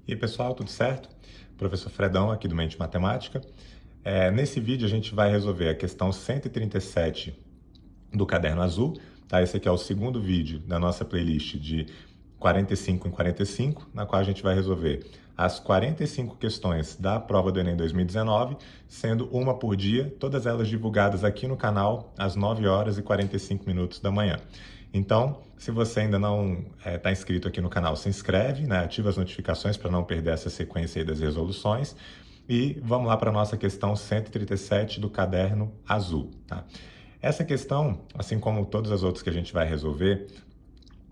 E aí, pessoal, tudo certo? Professor Fredão aqui do Mente Matemática. Nesse vídeo a gente vai resolver a questão 137 do Caderno Azul, tá? Esse aqui é o segundo vídeo da nossa playlist de 45 em 45, na qual a gente vai resolver as 45 questões da prova do Enem 2019, sendo uma por dia, todas elas divulgadas aqui no canal às 9 horas e 45 minutos da manhã. Então, se você ainda não está inscrito aqui no canal, se inscreve, né? Ativa as notificações para não perder essa sequência aí das resoluções. E vamos lá para a nossa questão 137 do Caderno Azul, tá? Essa questão, assim como todas as outras que a gente vai resolver,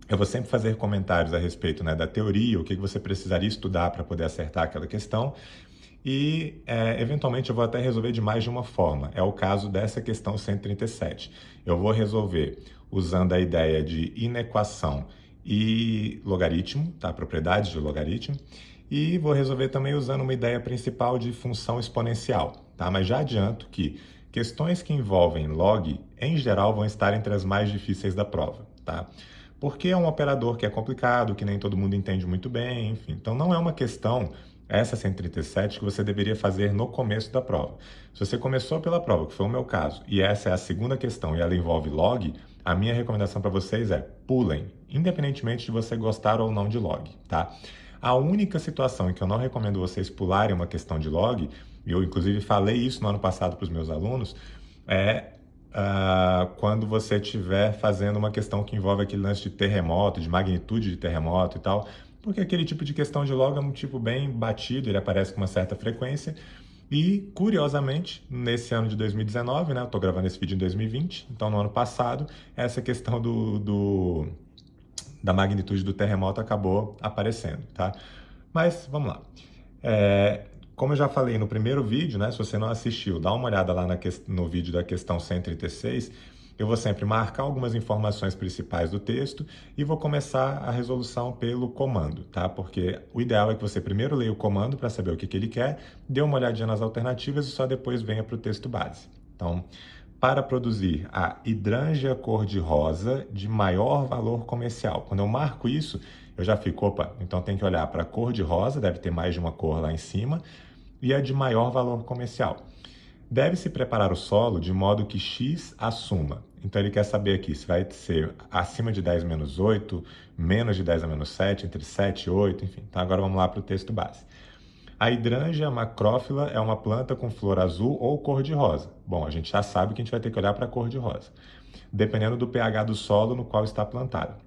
eu vou sempre fazer comentários a respeito, né, da teoria, o que você precisaria estudar para poder acertar aquela questão e, eventualmente, eu vou até resolver de mais de uma forma. É o caso dessa questão 137. Eu vou resolver usando a ideia de inequação e logaritmo, tá? Propriedades de logaritmo, e vou resolver também usando uma ideia principal de função exponencial, tá? Mas já adianto que questões que envolvem log, em geral, vão estar entre as mais difíceis da prova, tá? Porque é um operador que é complicado, que nem todo mundo entende muito bem, enfim. Então não é uma questão, essa 137, que você deveria fazer no começo da prova. Se você começou pela prova, que foi o meu caso, e essa é a segunda questão e ela envolve log, a minha recomendação para vocês é pulem, independentemente de você gostar ou não de log, tá? A única situação em que eu não recomendo vocês pularem uma questão de log, e eu inclusive falei isso no ano passado para os meus alunos, é quando você estiver fazendo uma questão que envolve aquele lance de terremoto, de magnitude de terremoto e tal, porque aquele tipo de questão de log é um tipo bem batido, ele aparece com uma certa frequência, e, curiosamente, nesse ano de 2019, né, eu estou gravando esse vídeo em 2020, então no ano passado, essa questão da magnitude do terremoto acabou aparecendo, tá? Mas, vamos lá. Como eu já falei no primeiro vídeo, né, se você não assistiu, dá uma olhada lá no vídeo da questão 136, eu vou sempre marcar algumas informações principais do texto e vou começar a resolução pelo comando, tá? Porque o ideal é que você primeiro leia o comando para saber o que ele quer, dê uma olhadinha nas alternativas e só depois venha para o texto base. Então, para produzir a hidrângia cor-de-rosa de maior valor comercial. Quando eu marco isso, eu já fico, opa, então tem que olhar para a cor-de-rosa, deve ter mais de uma cor lá em cima, e a de maior valor comercial. Deve-se preparar o solo de modo que x assuma. Então ele quer saber aqui se vai ser acima de 10 menos 8, menos de 10 a menos 7, entre 7 e 8, enfim. Então agora vamos lá para o texto base. A hidrângia macrófila é uma planta com flor azul ou cor-de-rosa. Bom, a gente já sabe que a gente vai ter que olhar para a cor-de-rosa, dependendo do pH do solo no qual está plantada.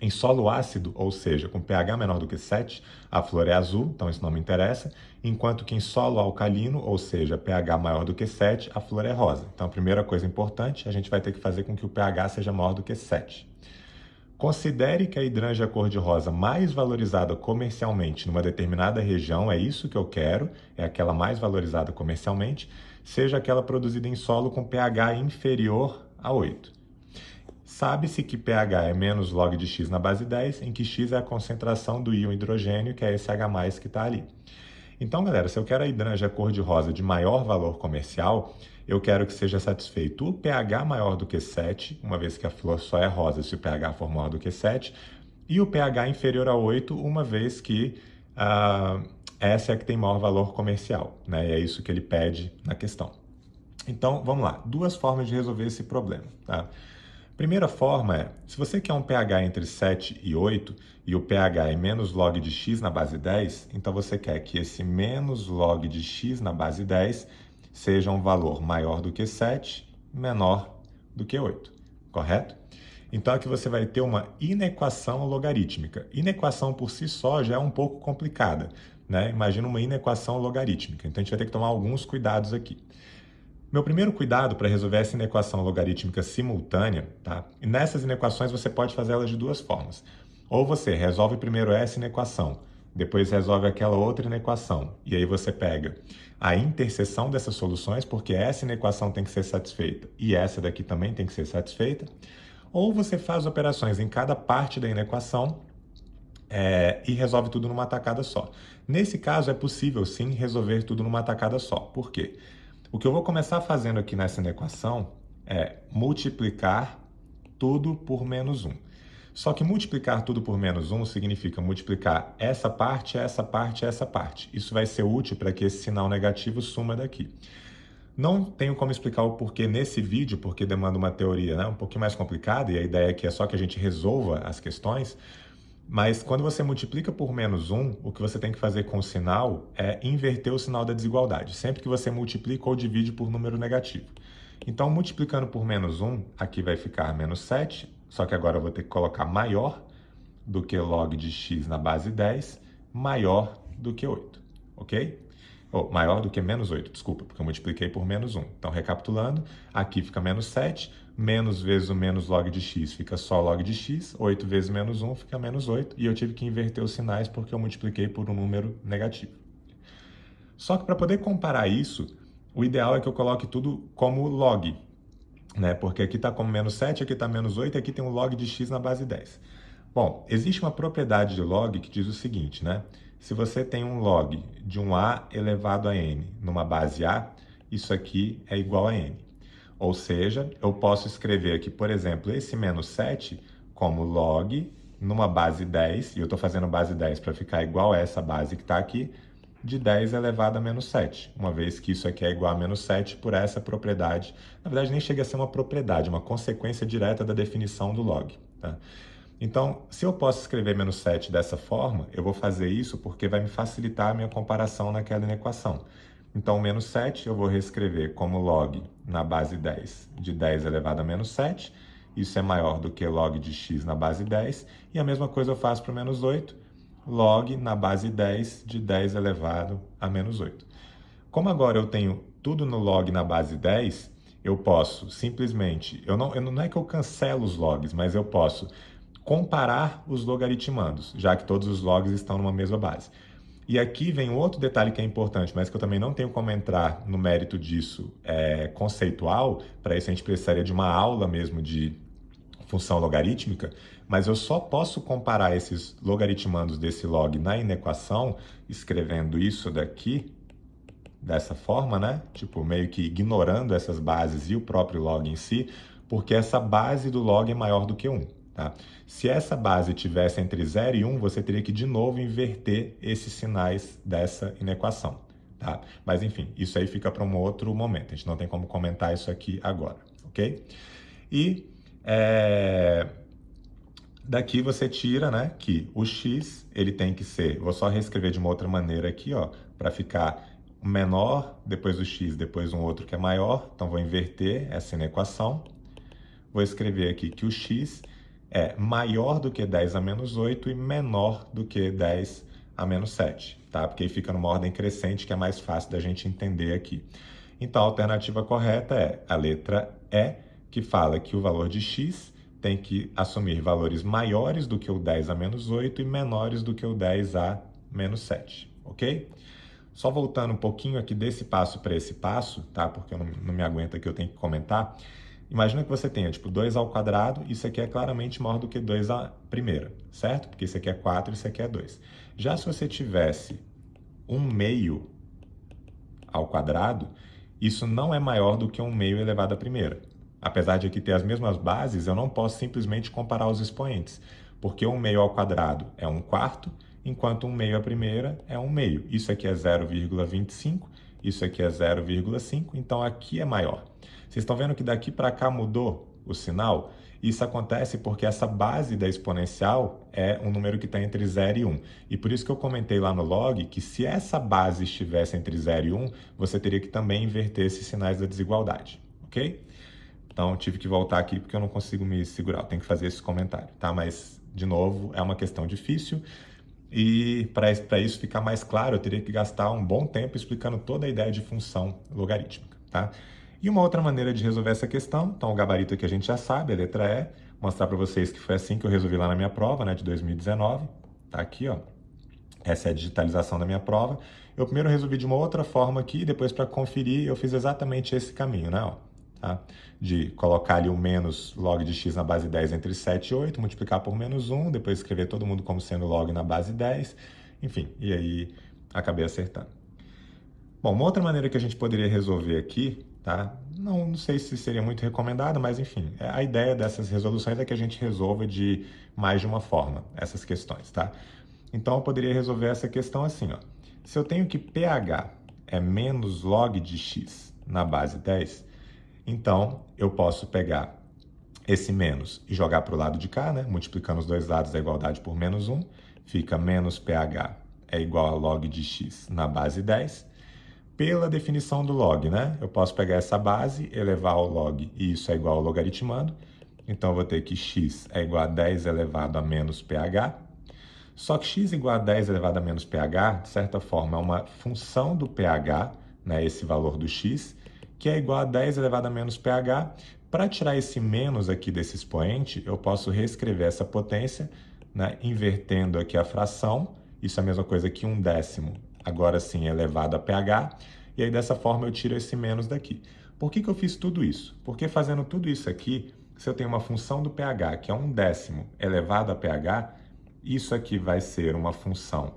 Em solo ácido, ou seja, com pH menor do que 7, a flor é azul, então isso não me interessa, enquanto que em solo alcalino, ou seja, pH maior do que 7, a flor é rosa. Então a primeira coisa importante, a gente vai ter que fazer com que o pH seja maior do que 7. Considere que a hidrângia cor-de-rosa mais valorizada comercialmente numa determinada região, é isso que eu quero, é aquela mais valorizada comercialmente, seja aquela produzida em solo com pH inferior a 8. Sabe-se que pH é menos log de x na base 10, em que x é a concentração do íon hidrogênio, que é esse H+, que está ali. Então, galera, se eu quero a hidrângia cor-de-rosa de maior valor comercial, eu quero que seja satisfeito o pH maior do que 7, uma vez que a flor só é rosa se o pH for maior do que 7, e o pH inferior a 8, uma vez que essa é a que tem maior valor comercial, né? E é isso que ele pede na questão. Então, vamos lá. Duas formas de resolver esse problema, tá? Primeira forma é, se você quer um pH entre 7 e 8 e o pH é menos log de x na base 10, então você quer que esse menos log de x na base 10 seja um valor maior do que 7, menor do que 8, correto? Então aqui você vai ter uma inequação logarítmica. Inequação por si só já é um pouco complicada, né? Imagina uma inequação logarítmica, então a gente vai ter que tomar alguns cuidados aqui. Meu primeiro cuidado para resolver essa inequação logarítmica simultânea, tá? E nessas inequações você pode fazer elas de duas formas. Ou você resolve primeiro essa inequação, depois resolve aquela outra inequação, e aí você pega a interseção dessas soluções, porque essa inequação tem que ser satisfeita e essa daqui também tem que ser satisfeita. Ou você faz operações em cada parte da inequação e resolve tudo numa tacada só. Nesse caso, é possível sim resolver tudo numa tacada só. Por quê? O que eu vou começar fazendo aqui nessa equação é multiplicar tudo por menos 1. Só que multiplicar tudo por menos 1 significa multiplicar essa parte, essa parte, essa parte. Isso vai ser útil para que esse sinal negativo suma daqui. Não tenho como explicar o porquê nesse vídeo, porque demanda uma teoria, né, um pouquinho mais complicada, e a ideia aqui é só que a gente resolva as questões. Mas quando você multiplica por menos 1, o que você tem que fazer com o sinal é inverter o sinal da desigualdade, sempre que você multiplica ou divide por número negativo. Então, multiplicando por menos 1, aqui vai ficar menos 7, só que agora eu vou ter que colocar maior do que log de x na base 10, maior do que 8, ok? Ou maior do que menos 8, desculpa, porque eu multipliquei por menos 1. Então, recapitulando, aqui fica menos 7, menos vezes o menos log de x fica só log de x, 8 vezes menos 1 fica menos 8, e eu tive que inverter os sinais porque eu multipliquei por um número negativo. Só que para poder comparar isso, o ideal é que eu coloque tudo como log, né? Porque aqui está como menos 7, aqui está menos 8, e aqui tem um log de x na base 10. Bom, existe uma propriedade de log que diz o seguinte, né? Se você tem um log de um a elevado a n numa base a, isso aqui é igual a n. Ou seja, eu posso escrever aqui, por exemplo, esse menos 7 como log numa base 10, e eu estou fazendo base 10 para ficar igual a essa base que está aqui, de 10 elevado a menos 7, uma vez que isso aqui é igual a menos 7 por essa propriedade. Na verdade, nem chega a ser uma propriedade, uma consequência direta da definição do log, tá? Então, se eu posso escrever menos 7 dessa forma, eu vou fazer isso porque vai me facilitar a minha comparação naquela equação. Então, menos 7 eu vou reescrever como log na base 10 de 10 elevado a menos 7. Isso é maior do que log de x na base 10. E a mesma coisa eu faço para o menos 8, log na base 10 de 10 elevado a menos 8. Como agora eu tenho tudo no log na base 10, eu posso simplesmente, não é que eu cancelo os logs, mas eu posso comparar os logaritmandos, já que todos os logs estão numa mesma base. E aqui vem outro detalhe que é importante, mas que eu também não tenho como entrar no mérito disso conceitual. Para isso a gente precisaria de uma aula mesmo de função logarítmica, mas eu só posso comparar esses logaritmandos desse log na inequação escrevendo isso daqui, dessa forma, né? Tipo, meio que ignorando essas bases e o próprio log em si, porque essa base do log é maior do que 1. Tá? Se essa base tivesse entre 0 e 1, você teria que de novo inverter esses sinais dessa inequação. Tá? Mas enfim, isso aí fica para um outro momento. A gente não tem como comentar isso aqui agora, ok? E daqui você tira, né, que o x ele tem que ser, vou só reescrever de uma outra maneira aqui, ó, para ficar menor, depois o x, depois um outro que é maior. Então vou inverter essa inequação. Vou escrever aqui que o x é maior do que 10 a menos 8 e menor do que 10 a menos 7, tá? Porque aí fica numa ordem crescente que é mais fácil da gente entender aqui. Então, a alternativa correta é a letra E, que fala que o valor de x tem que assumir valores maiores do que o 10 a menos 8 e menores do que o 10 a menos 7, ok? Só voltando um pouquinho aqui desse passo para esse passo, tá? Porque eu não me aguento aqui, eu tenho que comentar. Imagina que você tenha, tipo, 2 ao quadrado, isso aqui é claramente maior do que 2 à primeira, certo? Porque isso aqui é 4, isso aqui é 2. Já se você tivesse 1 meio ao quadrado, isso não é maior do que 1 meio elevado à primeira. Apesar de aqui ter as mesmas bases, eu não posso simplesmente comparar os expoentes, porque 1 meio ao quadrado é 1 quarto, enquanto 1 meio à primeira é 1 meio. Isso aqui é 0,25, isso aqui é 0,5, então aqui é maior. Vocês estão vendo que daqui para cá mudou o sinal? Isso acontece porque essa base da exponencial é um número que está entre 0 e 1. E por isso que eu comentei lá no log que se essa base estivesse entre 0 e 1, você teria que também inverter esses sinais da desigualdade, ok? Então, tive que voltar aqui porque eu não consigo me segurar, eu tenho que fazer esse comentário, tá? Mas, de novo, é uma questão difícil. E para isso ficar mais claro, eu teria que gastar um bom tempo explicando toda a ideia de função logarítmica, tá? E uma outra maneira de resolver essa questão, então o gabarito aqui a gente já sabe, a letra E, mostrar para vocês que foi assim que eu resolvi lá na minha prova, né, de 2019, tá aqui, ó. Essa é a digitalização da minha prova. Eu primeiro resolvi de uma outra forma aqui, depois para conferir eu fiz exatamente esse caminho, né, ó. Tá? De colocar ali o menos log de x na base 10 entre 7 e 8, multiplicar por menos 1, depois escrever todo mundo como sendo log na base 10, enfim, e aí acabei acertando. Bom, uma outra maneira que a gente poderia resolver aqui, tá? Não sei se seria muito recomendado, mas enfim, a ideia dessas resoluções é que a gente resolva de mais de uma forma essas questões, tá? Então eu poderia resolver essa questão assim, ó. Se eu tenho que pH é menos log de x na base 10, então eu posso pegar esse menos e jogar para o lado de cá, né? Multiplicando os dois lados da igualdade por menos 1, fica menos pH é igual a log de x na base 10. Pela definição do log, né? Eu posso pegar essa base, elevar ao log, e isso é igual ao logaritmando. Então, eu vou ter que x é igual a 10 elevado a menos pH. Só que x igual a 10 elevado a menos pH, de certa forma, é uma função do pH, né? Esse valor do x, que é igual a 10 elevado a menos pH. Para tirar esse menos aqui desse expoente, eu posso reescrever essa potência, né? Invertendo aqui a fração. Isso é a mesma coisa que 1/10, agora sim elevado a pH, e aí dessa forma eu tiro esse menos daqui. Por que eu fiz tudo isso? Porque fazendo tudo isso aqui, se eu tenho uma função do pH que é 1/10 elevado a pH, isso aqui vai ser uma função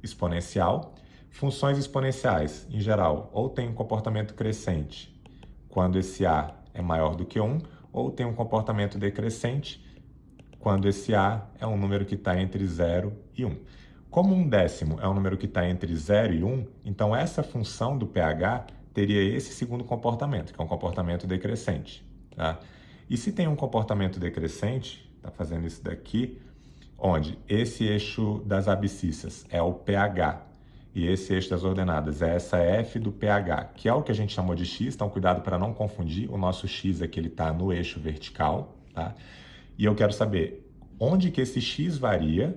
exponencial. Funções exponenciais, em geral, ou tem um comportamento crescente quando esse A é maior do que 1, ou tem um comportamento decrescente quando esse A é um número que está entre 0 e 1. Como 1/10 é um número que está entre 0 e 1, então essa função do pH teria esse segundo comportamento, que é um comportamento decrescente. Tá? E se tem um comportamento decrescente, está fazendo isso daqui, onde esse eixo das abscissas é o pH e esse eixo das ordenadas é essa f do pH, que é o que a gente chamou de x, então cuidado para não confundir, o nosso x aqui está no eixo vertical, tá? E eu quero saber onde que esse x varia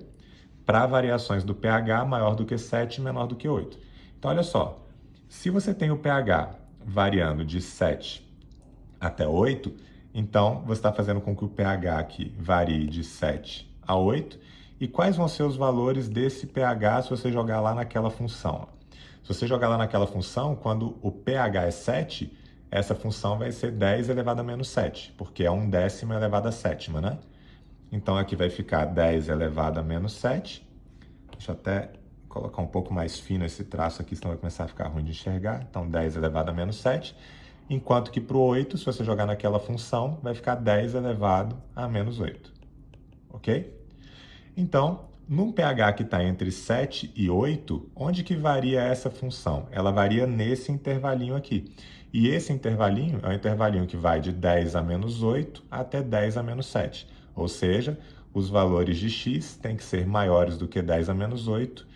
para variações do pH maior do que 7 e menor do que 8. Então, olha só, se você tem o pH variando de 7 até 8, então você está fazendo com que o pH aqui varie de 7 a 8. E quais vão ser os valores desse pH se você jogar lá naquela função? Se você jogar lá naquela função, quando o pH é 7, essa função vai ser 10 elevado a menos 7, porque é 1/10 elevado a sétima, né? Então, aqui vai ficar 10 elevado a menos 7. Deixa eu até colocar um pouco mais fino esse traço aqui, senão vai começar a ficar ruim de enxergar. Então, 10 elevado a menos 7. Enquanto que para o 8, se você jogar naquela função, vai ficar 10 elevado a menos 8. Ok? Então, num pH que está entre 7 e 8, onde que varia essa função? Ela varia nesse intervalinho aqui. E esse intervalinho é um intervalinho que vai de 10 a menos 8 até 10 a menos 7. Ou seja, os valores de x têm que ser maiores do que 10 a menos 8,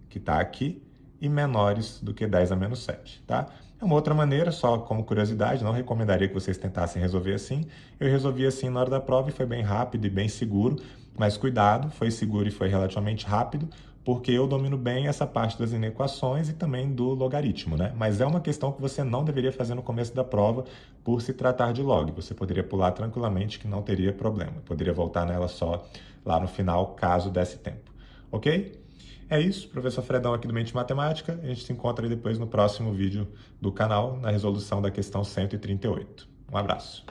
que está aqui, e menores do que 10 a menos 7, tá? É uma outra maneira, só como curiosidade, não recomendaria que vocês tentassem resolver assim. Eu resolvi assim na hora da prova e foi bem rápido e bem seguro, mas cuidado, foi seguro e foi relativamente rápido, porque eu domino bem essa parte das inequações e também do logaritmo, né? Mas é uma questão que você não deveria fazer no começo da prova por se tratar de log. Você poderia pular tranquilamente que não teria problema. Poderia voltar nela só lá no final, caso desse tempo. Ok? É isso, professor Fredão aqui do Mente Matemática. A gente se encontra aí depois no próximo vídeo do canal, na resolução da questão 138. Um abraço.